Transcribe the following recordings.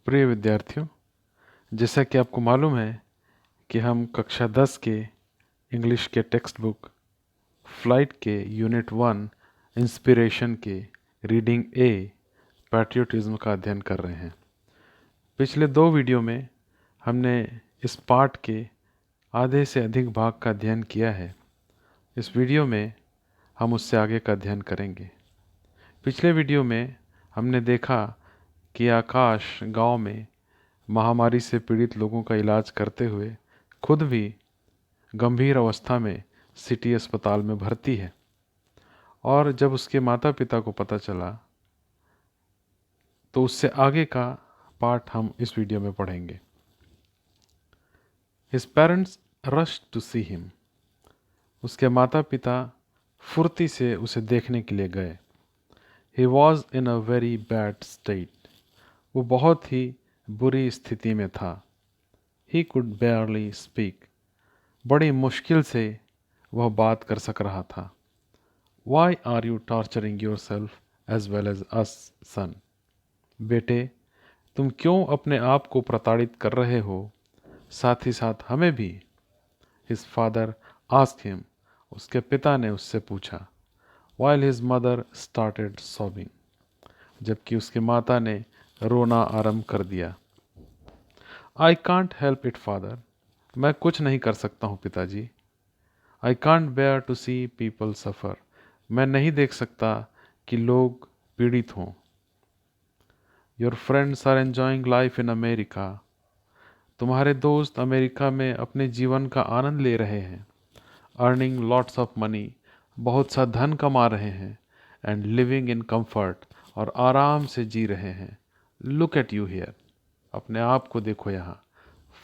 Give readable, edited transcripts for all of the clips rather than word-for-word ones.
प्रिय विद्यार्थियों, जैसा कि आपको मालूम है कि हम कक्षा 10 के इंग्लिश के टेक्स्ट बुक फ्लाइट के यूनिट 1 इंस्पिरेशन के रीडिंग ए पैट्रियोटिज्म का अध्ययन कर रहे हैं। पिछले 2 वीडियो में हमने इस पाठ के आधे से अधिक भाग का अध्ययन किया है। इस वीडियो में हम उससे आगे का अध्ययन करेंगे। पिछले वीडियो में हमने देखा कि आकाश गांव में महामारी से पीड़ित लोगों का इलाज करते हुए खुद भी गंभीर अवस्था में सिटी अस्पताल में भर्ती है, और जब उसके माता पिता को पता चला तो उससे आगे का पार्ट हम इस वीडियो में पढ़ेंगे। His parents rushed to see him. उसके माता पिता फुर्ती से उसे देखने के लिए गए। He was in a very bad state. वो बहुत ही बुरी स्थिति में था। He could barely speak. बड़ी मुश्किल से वह बात कर सक रहा था। Why are you torturing yourself as well as us, son? बेटे, तुम क्यों अपने आप को प्रताड़ित कर रहे हो, साथ ही साथ हमें भी? His father asked him. उसके पिता ने उससे पूछा। While his mother started sobbing. जबकि उसकी माता ने रोना आरंभ कर दिया। I can't help it, father. मैं कुछ नहीं कर सकता हूँ पिताजी। I can't bear to see people suffer. मैं नहीं देख सकता कि लोग पीड़ित हों। Your friends are enjoying life in America. तुम्हारे दोस्त अमेरिका में अपने जीवन का आनंद ले रहे हैं। Earning lots of money. बहुत सा धन कमा रहे हैं। And living in comfort. और आराम से जी रहे हैं। Look at you here. अपने आप को देखो यहाँ।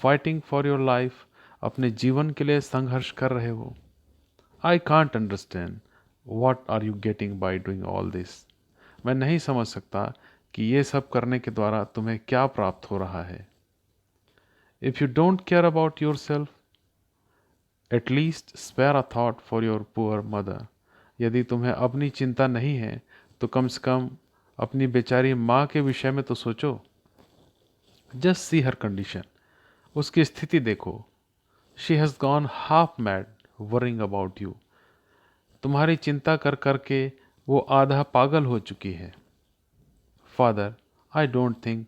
Fighting for your life. अपने जीवन के लिए संघर्ष कर रहे हो। I can't understand. What are you getting by doing all this? मैं नहीं समझ सकता कि ये सब करने के द्वारा तुम्हें क्या प्राप्त हो रहा है। If you don't care about yourself, at least spare a thought for your poor mother. यदि तुम्हें अपनी चिंता नहीं है तो कम से कम अपनी बेचारी माँ के विषय में तो सोचो। Just see her condition. उसकी स्थिति देखो। She has gone half mad worrying about you. तुम्हारी चिंता कर कर के वो आधा पागल हो चुकी है। Father, I don't think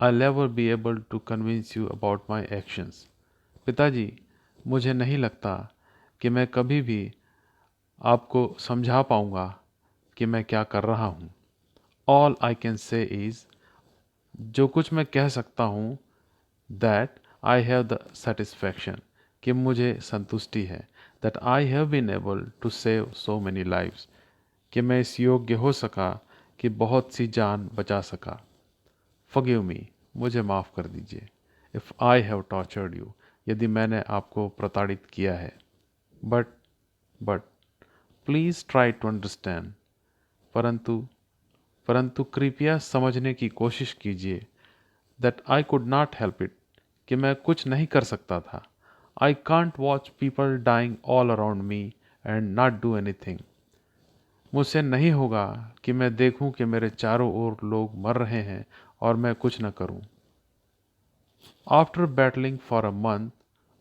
I'll ever be able to convince you about my actions. पिताजी, मुझे नहीं लगता कि मैं कभी भी आपको समझा पाऊंगा कि मैं क्या कर रहा हूँ। All I can say is, जो कुछ मैं कह सकता हूँ, that I have the satisfaction, कि मुझे संतुष्टि है, that I have been able to save so many lives, कि मैं इस योग्य हो सका कि बहुत सी जान बचा सका। Forgive me, मुझे माफ़ कर दीजिए। If I have tortured you, यदि मैंने आपको प्रताड़ित किया है। But, please try to understand. परंतु कृपया समझने की कोशिश कीजिए। That I could not help it, कि मैं कुछ नहीं कर सकता था। I can't watch people dying all around me and not do anything. मुझसे नहीं होगा कि मैं देखूं कि मेरे चारों ओर लोग मर रहे हैं और मैं कुछ न करूं। After battling for a month,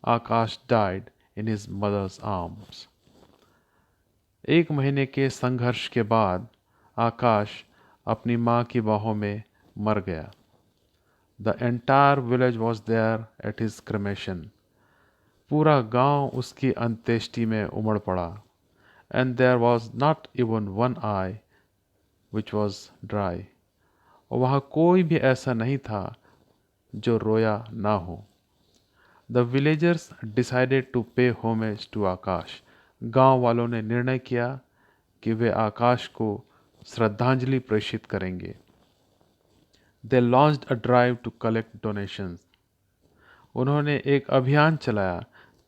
Akash died in his mother's arms. 1 महीने के संघर्ष के बाद आकाश अपनी माँ की बाहों में मर गया। The entire village was there at his cremation. पूरा गांव उसकी अंत्येष्टि में उमड़ पड़ा। And there was not even one eye which was dry. और वहाँ कोई भी ऐसा नहीं था जो रोया ना हो। The villagers decided to pay homage to आकाश. गांव वालों ने निर्णय किया कि वे आकाश को श्रद्धांजलि प्रेषित करेंगे। They launched a drive to collect donations. उन्होंने एक अभियान चलाया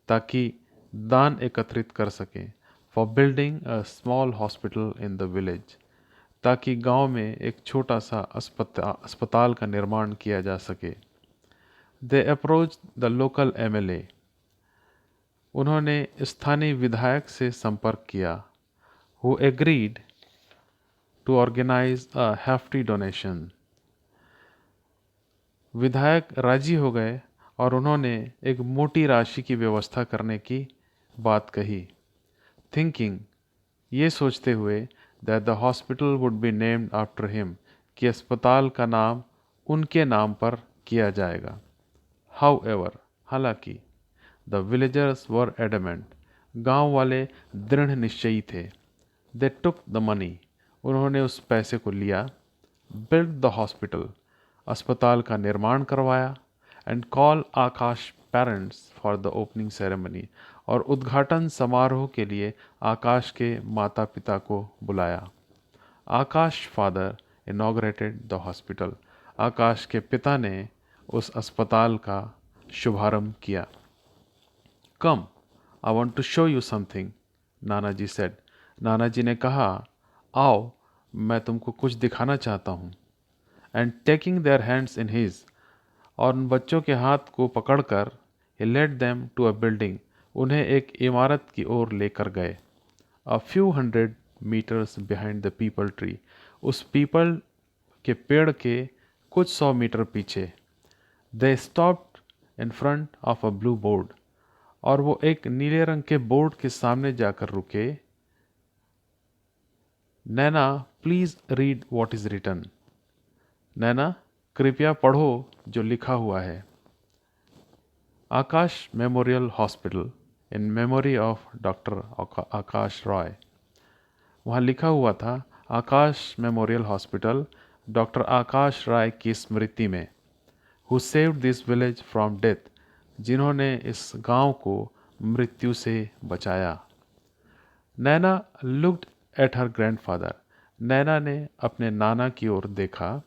ताकि दान एकत्रित कर सकें। For building a small hospital in the village. ताकि गांव में एक छोटा सा अस्पताल का निर्माण किया जा सके। They approached the local MLA. उन्होंने स्थानीय विधायक से संपर्क किया। Who agreed to organize a hefty donation. विधायक राजी हो गए और उन्होंने एक मोटी राशि की व्यवस्था करने की बात कही। थिंकिंग, ये सोचते हुए that the hospital would be named after him, कि अस्पताल का नाम उनके नाम पर किया जाएगा। हाउएवर, हालांकि द विलेजर्स वर एडमेंट, गांव वाले दृढ़ निश्चयी थे। दे टुक द मनी, उन्होंने उस पैसे को लिया। बिल्ड द हॉस्पिटल, अस्पताल का निर्माण करवाया। And call Akash parents for the opening ceremony, और उद्घाटन समारोह के लिए आकाश के माता पिता को बुलाया। Akash father inaugurated the hospital, Akash के पिता ने उस अस्पताल का शुभारंभ किया। Come, I want to show you something, नाना जी सेड, नाना जी ने कहा, आओ, मैं तुमको कुछ दिखाना चाहता हूँ। And taking their hands in his, और उन बच्चों के हाथ को पकड़कर he led them to a building, उन्हें एक इमारत की ओर लेकर गए। A few hundred meters behind the people tree, उस पीपल के पेड़ के कुछ 100 मीटर पीछे। They stopped in front of a blue board, और वो एक नीले रंग के बोर्ड के सामने जाकर रुके। Naina, please read what is written, Naina कृपया पढ़ो जो लिखा हुआ है। Akash memorial hospital in memory of doctor Akash Roy, वहाँ लिखा हुआ था Akash memorial hospital doctor Akash Rai की स्मृति में। Who saved this village from death, जिन्होंने इस गांव को मृत्यु से बचाया। Naina looked at her grandfather, Naina ने अपने नाना की ओर देखा।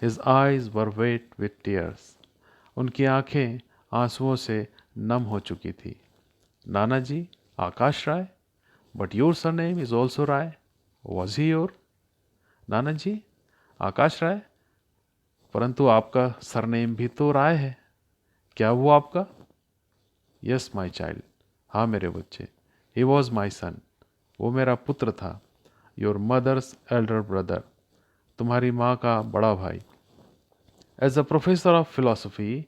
His eyes were wet with tears, उनकी आंखें आंसुओं से नम हो चुकी थी। नाना जी, Akash Rai, but your surname is also Rai, was he your? नाना जी, आकाश राय, परंतु आपका सरनेम भी तो राय है, क्या वो आपका? यस माई चाइल्ड, हाँ मेरे बच्चे। ही वॉज माई सन, वो मेरा पुत्र था। योर मदर्स एल्डर ब्रदर, तुम्हारी माँ का बड़ा भाई। As a professor of philosophy,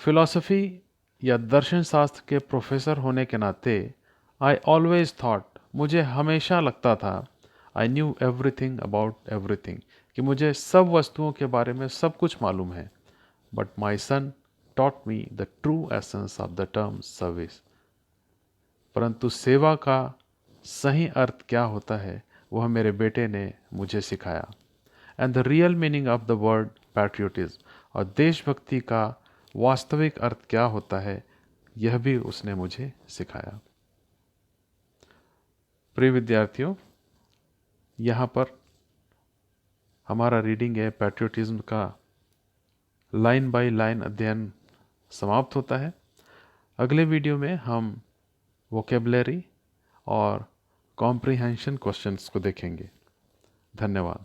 philosophy या दर्शन शास्त्र के प्रोफेसर होने के नाते, आई ऑलवेज थॉट, मुझे हमेशा लगता था, I knew everything about everything, कि मुझे सब वस्तुओं के बारे में सब कुछ मालूम है। But my son taught me the true essence of the term service, परंतु सेवा का सही अर्थ क्या होता है वह मेरे बेटे ने मुझे सिखाया। And the real meaning of the word patriotism, और देशभक्ति का वास्तविक अर्थ क्या होता है यह भी उसने मुझे सिखाया। प्रिय विद्यार्थियों, यहाँ पर हमारा रीडिंग है पैट्रियोटिज्म का लाइन बाय लाइन अध्ययन समाप्त होता है। अगले वीडियो में हम वोकेबलरी और कॉम्प्रिहेंशन क्वेश्चंस को देखेंगे। धन्यवाद।